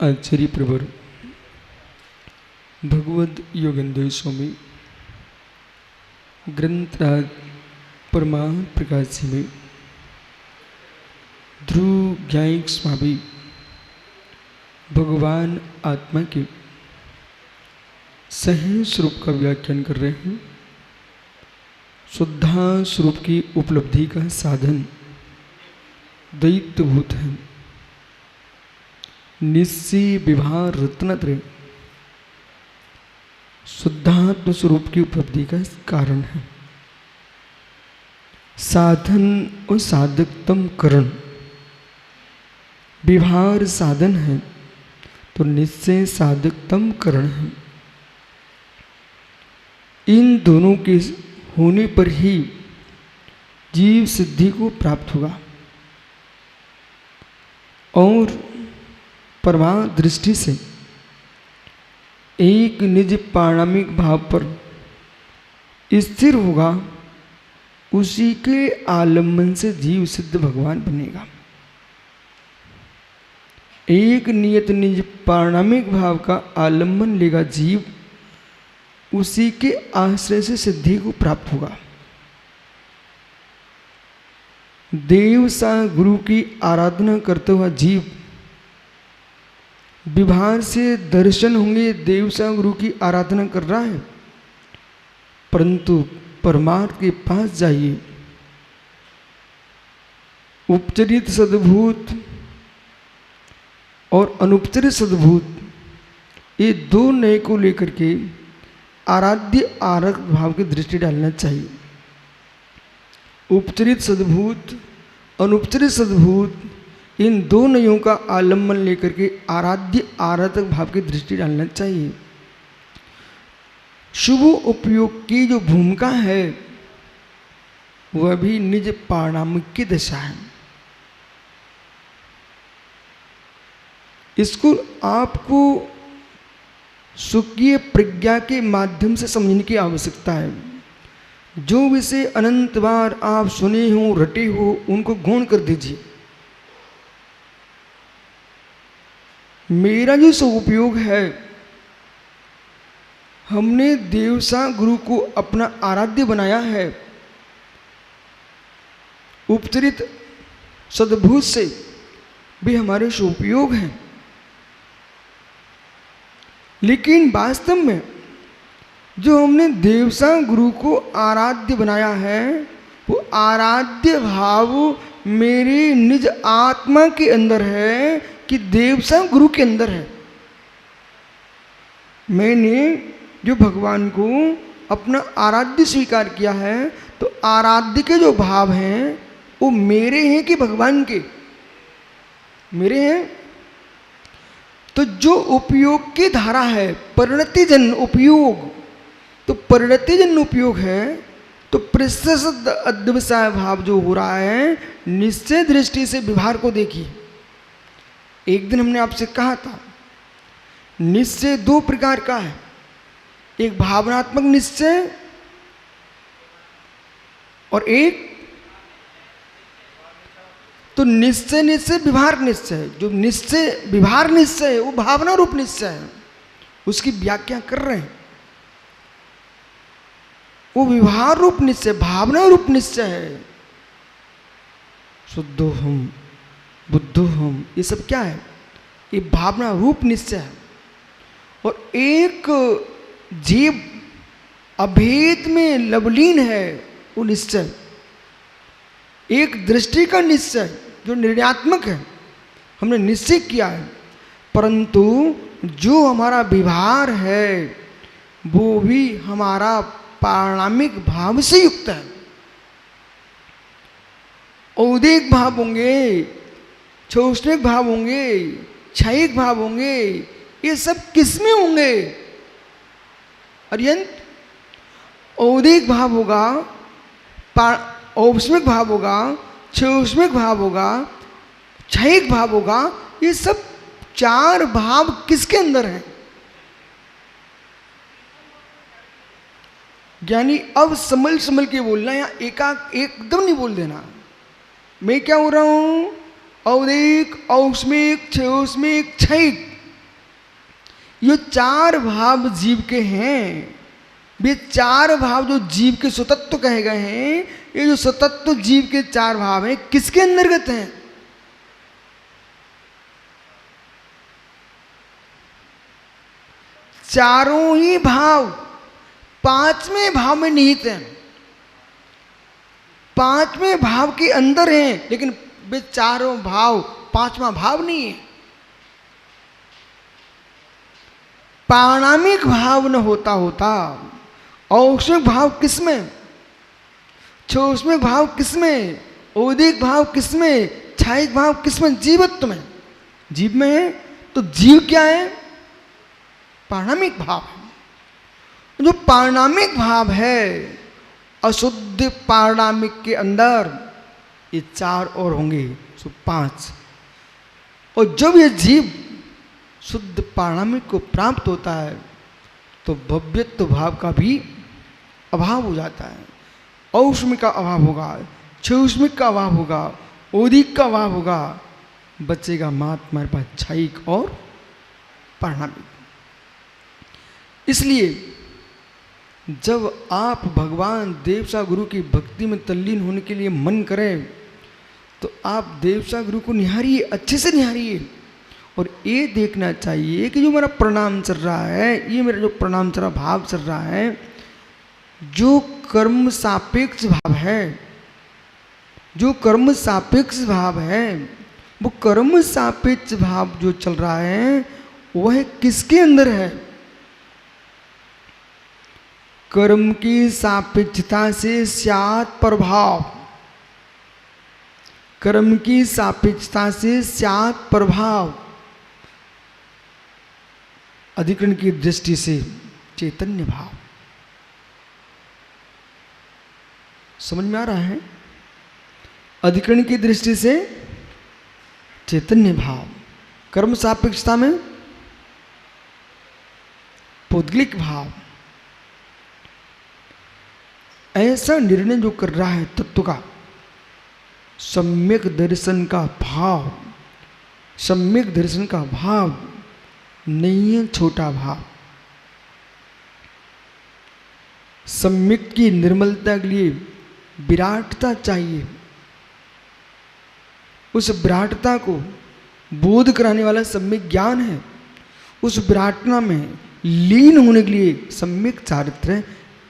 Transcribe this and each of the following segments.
आचार्य प्रवर भगवद योगेंद्र स्वामी ग्रंथराज परमार प्रकाश जी में ध्रुव ज्ञायिक स्वामी भगवान आत्मा के सही स्वरूप का व्याख्यान कर रहे हैं। शुद्धा स्वरूप की उपलब्धि का साधन दैत्यभूत है। निश्चय विभार रत्नत्रय शुद्धात्म स्वरूप की उपलब्धि का कारण है। साधन और साधकतम करण विभार साधन है तो निश्चय साधकतम करण है। इन दोनों के होने पर ही जीव सिद्धि को प्राप्त होगा और परमार्थ दृष्टि से एक निज पारमार्थिक भाव पर स्थिर होगा। उसी के आलम्बन से जीव सिद्ध भगवान बनेगा। एक नियत निज पारमार्थिक भाव का आलम्बन लेगा जीव, उसी के आश्रय से सिद्धि को प्राप्त होगा। देव सा गुरु की आराधना करता हुआ जीव विभार से दर्शन होंगे, देव सा गुरु की आराधना कर रहा है, परंतु परमार्थ के पास जाइए। उपचरित सद्भूत और अनुपचरित सद्भूत ये दो नए को लेकर के आराध्य आरक भाव की दृष्टि डालना चाहिए। उपचरित सद्भूत अनुपचरित सद्भूत इन दो नयों का आलम्बन लेकर के आराध्य आराधक भाव की दृष्टि डालना चाहिए। शुभ उपयोग की जो भूमिका है वह भी निज पारमार्थिक की दशा है। इसको आपको स्वकीय प्रज्ञा के माध्यम से समझने की आवश्यकता है। जो विषय अनंत बार आप सुने हो रटे हो उनको गौण कर दीजिए। मेरा जो सदुपयोग है, हमने देवसा गुरु को अपना आराध्य बनाया है। उपचरित सद्भूत से भी हमारे सदुपयोग हैं, लेकिन वास्तव में जो हमने देवसा गुरु को आराध्य बनाया है वो आराध्य भाव मेरे निज आत्मा के अंदर है कि देवसा गुरु के अंदर है। मैंने जो भगवान को अपना आराध्य स्वीकार किया है तो आराध्य के जो भाव हैं वो मेरे हैं कि भगवान के? मेरे हैं। तो जो उपयोग की धारा है परिणतिजन्य उपयोग, तो परिणतिजन्य उपयोग है तो प्रशस्त अध्यवसाय भाव जो हो रहा है निश्चय दृष्टि से व्यवहार को देखिए। एक दिन हमने आपसे कहा था निश्चय दो प्रकार का है, एक भावनात्मक निश्चय और एक तो निश्चय निश्चय व्यवहार निश्चय। जो निश्चय व्यवहार निश्चय है वो भावना रूप निश्चय है, उसकी व्याख्या कर रहे हैं। वो व्यवहार रूप निश्चय भावना रूप निश्चय है। शुद्धो हम बुद्धो हम ये सब क्या है? ये भावना रूप निश्चय है। और एक जीव अभेद में लवलीन है वो निश्चय, एक दृष्टि का निश्चय जो निर्णयात्मक है, हमने निश्चय किया है, परंतु जो हमारा व्यवहार है वो भी हमारा पारमार्थिक भाव से युक्त है। औदिक भाव होंगे, शोषणिक भाव होंगे, क्षयिक भाव होंगे, ये सब किसमें होंगे? अर्यंत औदिक भाव होगा, औष्मिक भाव होगा, शोषणिक भाव होगा, क्षयिक भाव होगा। ये सब चार भाव किसके अंदर हैं? यानी अब संभल संभल के बोलना, या एकदम नहीं बोल देना। मैं क्या हो रहा हूं? औदिक, औष्मिक, क्षयोष्मिक, क्षयिक ये चार भाव जीव के हैं। ये चार भाव जो जीव के स्वतत्व कहे गए हैं, ये जो स्वतत्व जीव के चार भाव हैं, किसके अंतर्गत हैं? चारों ही भाव पांचवें भाव में निहित हैं, पांचवें भाव के अंदर हैं, लेकिन वे चारों भाव पांचवा भाव नहीं है। पाणामिक भाव न होता होता औष्मिक भाव किसमें, क्षोष्मिक भाव किसमें, औदिक भाव किसमें, क्षायिक भाव किसमें? जीवत्व में। जीव में है तो जीव क्या है? पाणामिक भाव है। जो पाणामिक भाव है, अशुद्ध पाणामिक के अंदर ये चार और होंगे, सो पांच। और जब ये जीव शुद्ध पाणामिक को प्राप्त होता है तो भव्यत्व भाव का भी अभाव हो जाता है। औष्मिक का अभाव होगा, क्षौष्मिक का अभाव होगा, औदिक का अभाव होगा, बचेगा मात्र हमारे पास क्षयिक और पाणामिक। इसलिए जब आप भगवान देवसा गुरु की भक्ति में तल्लीन होने के लिए मन करें तो आप देवसा गुरु को निहारिए, अच्छे से निहारिए, और ये देखना चाहिए कि जो मेरा प्रणाम चल रहा है, ये मेरा जो प्रणाम चल रहा भाव चल रहा है, जो कर्म सापेक्ष भाव है, जो कर्म सापेक्ष भाव है, वो कर्म सापेक्ष भाव जो चल रहा है वह किसके अंदर है? कर्म की सापेक्षता से स्यात् प्रभाव, कर्म की सापेक्षता से स्यात् प्रभाव, अधिकरण की दृष्टि से चैतन्य भाव। समझ में आ रहा है? अधिकरण की दृष्टि से चैतन्य भाव, कर्म सापेक्षता में पौद्गलिक भाव। ऐसा निर्णय जो कर रहा है तत्व का, सम्यक दर्शन का भाव, सम्यक दर्शन का भाव नहीं है छोटा भाव। सम्यक की निर्मलता के लिए विराटता चाहिए। उस विराटता को बोध कराने वाला सम्यक ज्ञान है। उस विराटता में लीन होने के लिए सम्यक चारित्र,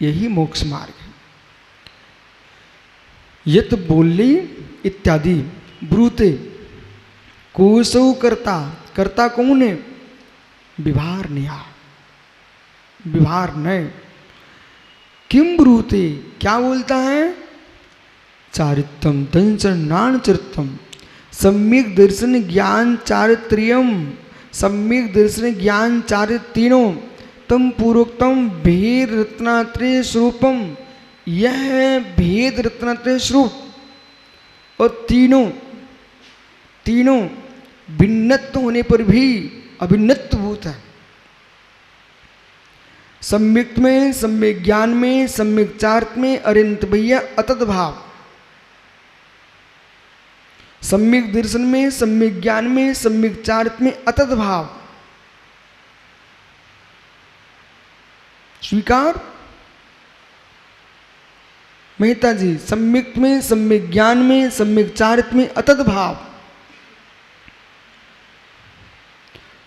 यही मोक्ष मार्ग है। यत बोले इत्यादि ब्रूते कोसौ कर्ता, कर्ता कौन है? विभार नया, विभार नय। किम ब्रूते, क्या बोलता है? चारित्रम दंशनान चरित्रम, सम्यक दर्शन ज्ञान चारित्र्यम, सम्यक दर्शन ज्ञान चारित्र तीनों, तम पूर्वोक्तम भेद रत्नात्रय स्वरूपम, यह है भेद रत्नात्रय स्वरूप। और तीनों तीनों भिन्नत्व होने पर भी अभिन्नत्व भूत है। सम्यक में, सम्यक ज्ञान में, सम्यक चार्थ में, अरिंत भैया अतत भाव। सम्यक दर्शन में, सम्यक ज्ञान में, सम्यक चार्थ में अतत भाव। स्वीकार मेहता जी, सम्यक में, सम्यक ज्ञान में, सम्यक चारित्र में अतत भाव।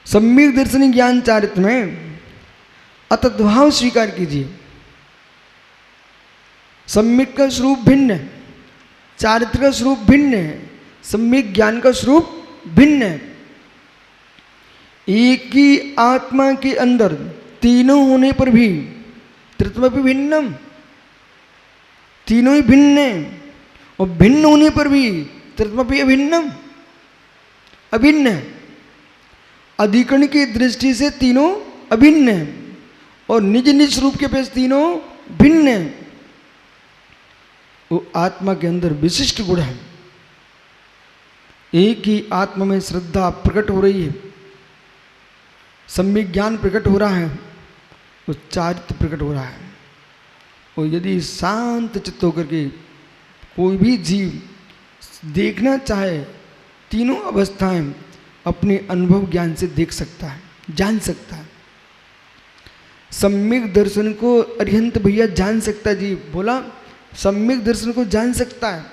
सम्यक दर्शन ज्ञान चारित्र में अतत भाव स्वीकार कीजिए। सम्यक का स्वरूप भिन्न है, चारित्र का स्वरूप भिन्न है, सम्यक ज्ञान का स्वरूप भिन्न है। एक ही आत्मा के अंदर तीनों होने पर भी तृतीयमपि भिन्नम, तीनों ही भिन्न है, और भिन्न होने पर भी तृतीयमपि अभिन्नम, अभिन्न है। अधिकरण की दृष्टि से तीनों अभिन्न है और निज निज रूप के पेश तीनों भिन्न है। वो आत्मा के अंदर विशिष्ट गुण है। एक ही आत्मा में श्रद्धा प्रकट हो रही है, सम्यक ज्ञान प्रकट हो रहा है, वो चारित्र प्रकट हो रहा है। और यदि शांत चित्त होकर के कोई भी जीव देखना चाहे, तीनों अवस्थाएं अपने अनुभव ज्ञान से देख सकता है, जान सकता है। सम्यक दर्शन को अरिहंत भैया जान सकता है जी। बोला सम्यक दर्शन को जान सकता है,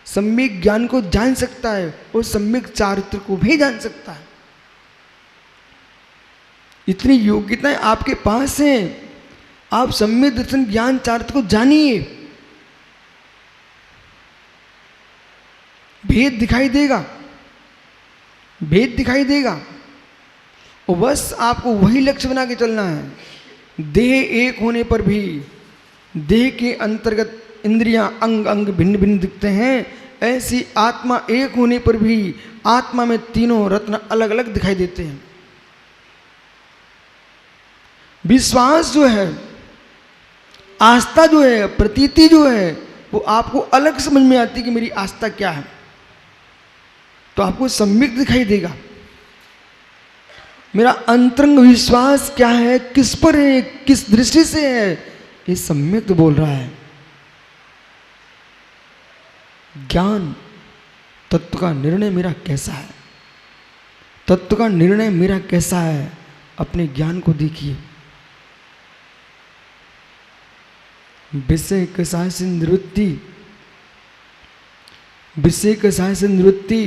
सम्यक ज्ञान को जान सकता है और सम्यक चारित्र को भी जान सकता है। इतनी योग्यताएं आपके पास हैं, आप सम्यक दर्शन ज्ञान चारित्र को जानिए। भेद दिखाई देगा, भेद दिखाई देगा और बस आपको वही लक्ष्य बना के चलना है। देह एक होने पर भी देह के अंतर्गत इंद्रियां अंग अंग भिन्न भिन्न दिखते हैं, ऐसी आत्मा एक होने पर भी आत्मा में तीनों रत्न अलग अलग दिखाई देते हैं। विश्वास जो है, आस्था जो है, प्रतीति जो है, वो आपको अलग समझ में आती है कि मेरी आस्था क्या है, तो आपको सम्यक दिखाई देगा। मेरा अंतरंग विश्वास क्या है, किस पर है, किस दृष्टि से है, ये सम्यक तो बोल रहा है। ज्ञान तत्व का निर्णय मेरा कैसा है, तत्व का निर्णय मेरा कैसा है, अपने ज्ञान को देखिए। विषय कसाय से निवृत्ति, विषय कसाय से निवृत्ति,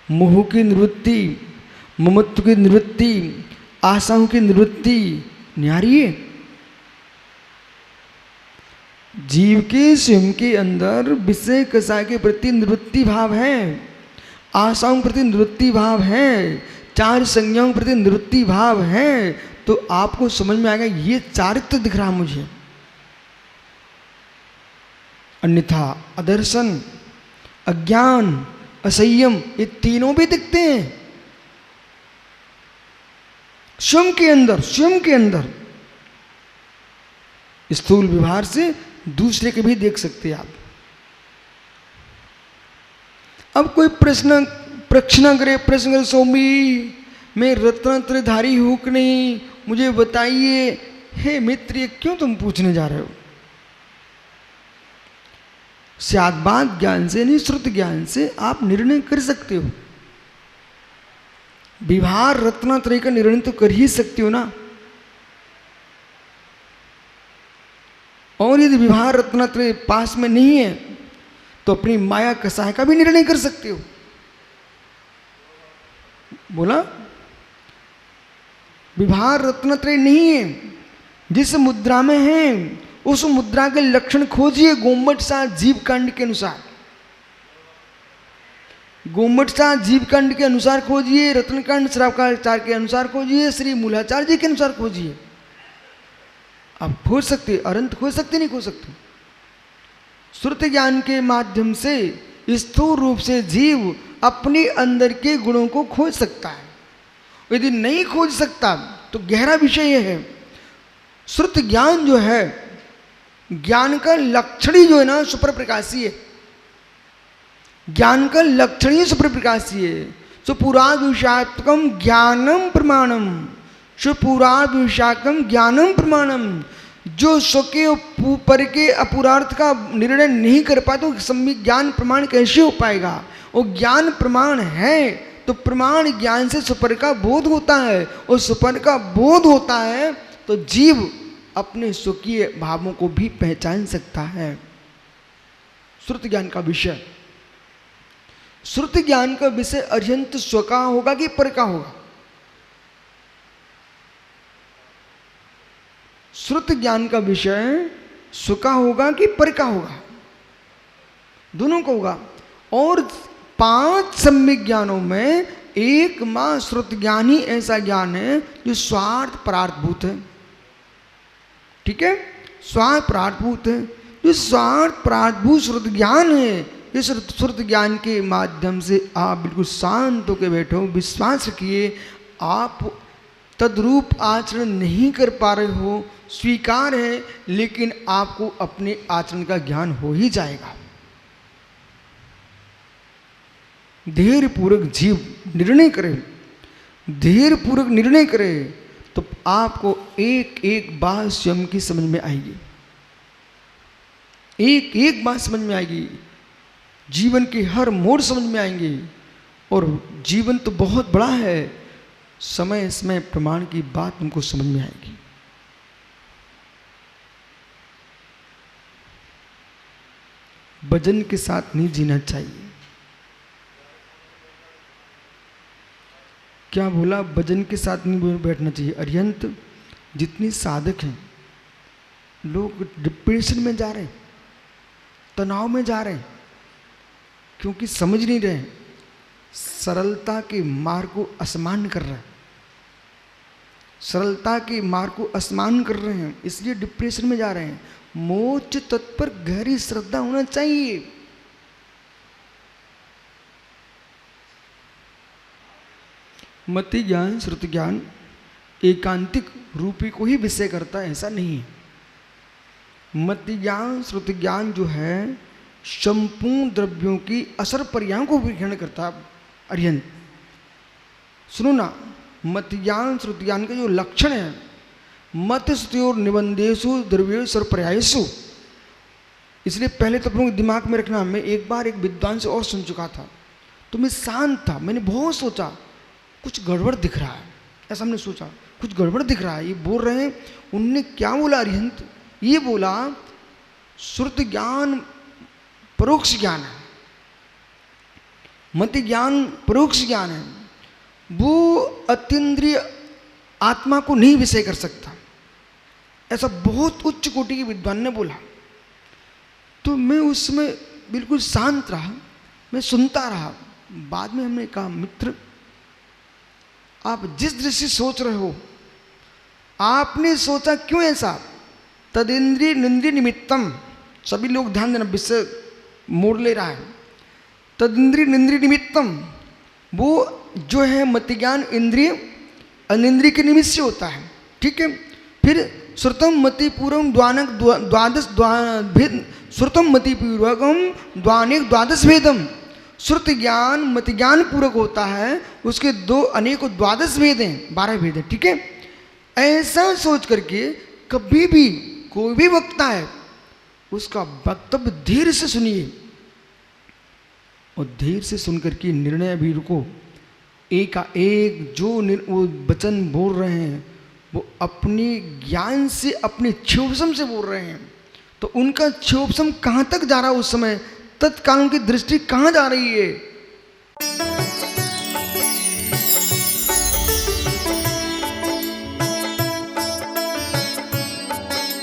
मोह की निवृत्ति, ममत्व की निवृत्ति, आशाओं की निवृत्ति न्यारी है। जीव के स्वयं के अंदर विषय कसाय के प्रति निवृत्ति भाव है, आशाओं के प्रति निवृत्ति भाव है, चार संज्ञाओं के प्रति निवृत्ति भाव है, तो आपको समझ में आएगा ये चारित्र दिख रहा मुझे। अन्यथा अदर्शन, अज्ञान, असंयम, ये तीनों भी दिखते हैं स्वयं के अंदर, स्वयं के अंदर। स्थूल व्यवहार से दूसरे के भी देख सकते हैं आप। अब कोई प्रश्न करे स्वामी मैं रत्नत्रयधारी हूं कि नहीं, मुझे बताइए। हे मित्र, ये क्यों तुम पूछने जा रहे हो? स्याद्भात ज्ञान से नहीं, श्रुत ज्ञान से आप निर्णय कर सकते हो। विभार रत्नत्रय का निर्णय तो कर ही सकते हो ना। और यदि विभार रत्नत्रय पास में नहीं है तो अपनी माया कसाय का भी निर्णय कर सकते हो। बोला विभार रत्नत्रय नहीं है, जिस मुद्रा में है उस मुद्रा के लक्षण खोजिए गोमट सा जीव कांड के अनुसार, गोमट सा जीव कांड के अनुसार खोजिए, रत्नकांड श्रावकाचार्य के अनुसार खोजिए, श्री मूलाचार्य जी के अनुसार खोजिए। आप खोज सकते, अनंत खोज सकते, नहीं खोज सकते। श्रुत ज्ञान के माध्यम से स्थूल रूप से जीव अपने अंदर के गुणों को खोज सकता है। यदि नहीं खोज सकता तो गहरा विषय यह है, श्रुत ज्ञान जो है, ज्ञान का लक्षण ही जो है ना सुपर प्रकाशी है। ज्ञान का लक्षण ही सुपर प्रकाशी है। सुपुराद विषात्मकम ज्ञानम प्रमाणम, सुपुराद विषात्मकम ज्ञानम प्रमाणम। जो स्व के ऊपर के अपुरार्थ का निर्णय नहीं कर पाए तो सम्यक ज्ञान प्रमाण कैसे हो पाएगा? वो ज्ञान प्रमाण है तो प्रमाण ज्ञान से सुपर का बोध होता है, और सुपर का बोध होता है तो जीव अपने स्वकीय भावों को भी पहचान सकता है। श्रुत ज्ञान का विषय, श्रुत ज्ञान का विषय अर्यंत स्व का होगा कि पर का होगा? श्रुत ज्ञान का विषय स्व का होगा कि पर का होगा? दोनों का होगा। और 5 सम्यक ज्ञानों में एक मां श्रुत ज्ञान ही ऐसा ज्ञान है जो स्वार्थ परार्थभूत है। ठीक है, स्वार्थ परार्थभूत है। जो स्वार्थ परार्थभूत श्रुत ज्ञान है, इस श्रुत ज्ञान के माध्यम से आप बिल्कुल शांत होकर बैठो, विश्वास रखिए। आप तद्रूप आचरण नहीं कर पा रहे हो, स्वीकार है, लेकिन आपको अपने आचरण का ज्ञान हो ही जाएगा। धैर्य पूर्वक जीव निर्णय करे, धैर्य पूर्वक निर्णय करे तो आपको एक एक बात स्वयं की समझ में आएगी, एक एक बात समझ में आएगी, जीवन के हर मोड़ समझ में आएंगे। और जीवन तो बहुत बड़ा है, समय समय प्रमाण की बात तुमको समझ में आएगी। भजन के साथ नहीं जीना चाहिए। क्या बोला? भजन के साथ नहीं बैठना चाहिए। अरिहंत जितने साधक हैं, लोग डिप्रेशन में जा रहे हैं, तनाव में जा रहे हैं, क्योंकि समझ नहीं रहे, सरलता के मार्ग को असमान कर रहे हैं, सरलता के मार्ग को असमान कर रहे हैं, इसलिए डिप्रेशन में जा रहे हैं। मोक्ष तत्पर गहरी श्रद्धा होना चाहिए। मति ज्ञान श्रुति ज्ञान एकांतिक रूपी को ही विषय करता है, ऐसा नहीं है। मति ज्ञान श्रुति ज्ञान जो है संपूर्ण द्रव्यों की असर पर्यायों को ग्रहण करता है। अरिहंत सुनो ना, मति ज्ञान श्रुति ज्ञान के जो लक्षण है, मत श्रुति और निबंधेशु द्रव्येशु पर्यायेशु, इसलिए पहले तो अपने दिमाग में रखना। मैं एक बार एक विद्वान से और सुन चुका था, तो मैं शांत था, मैंने बहुत सोचा कुछ गड़बड़ दिख रहा है, ऐसा हमने सोचा कुछ गड़बड़ दिख रहा है, ये बोल रहे हैं। उनने क्या बोला अरिहंत? ये बोला श्रुति ज्ञान परोक्ष ज्ञान है, मति ज्ञान परोक्ष ज्ञान है, वो अतीन्द्रिय आत्मा को नहीं विषय कर सकता, ऐसा बहुत उच्च कोटि के विद्वान ने बोला। तो मैं उसमें बिल्कुल शांत रहा, मैं सुनता रहा। बाद में हमने कहा, मित्र आप जिस दृष्टि सोच रहे हो, आपने सोचा क्यों ऐसा? तदिंद्रिय निंद्रिय निमित्तम, सभी लोग ध्यान देना, विषय मोड़ ले रहा है। तदिंद्रिय निंद्रिय निमित्तम, वो जो है मति ज्ञान इंद्रिय अनिंद्रिय के निमित्त से होता है, ठीक है। फिर श्रुतम मति पूर्वम द्वादश भेद, श्रुतम मति पूर्वकम द्वानेक द्वादश भेदम, श्रुति ज्ञान मति ज्ञान पूर्वक होता है, उसके दो अनेकों द्वादश भेद हैं, 12 भेद हैं, ठीक है। ऐसा सोच करके कभी भी कोई भी वक्ता है, उसका वक्तव्य धीरे से सुनिए और धीरे से सुनकर के निर्णय भी रुको। एक जो वो वचन बोल रहे हैं वो अपने ज्ञान से, अपने क्षोभसम से बोल रहे हैं, तो उनका क्षोभसम कहाँ तक जा रहा है उस समय, तत्काल उनकी दृष्टि कहाँ जा रही है।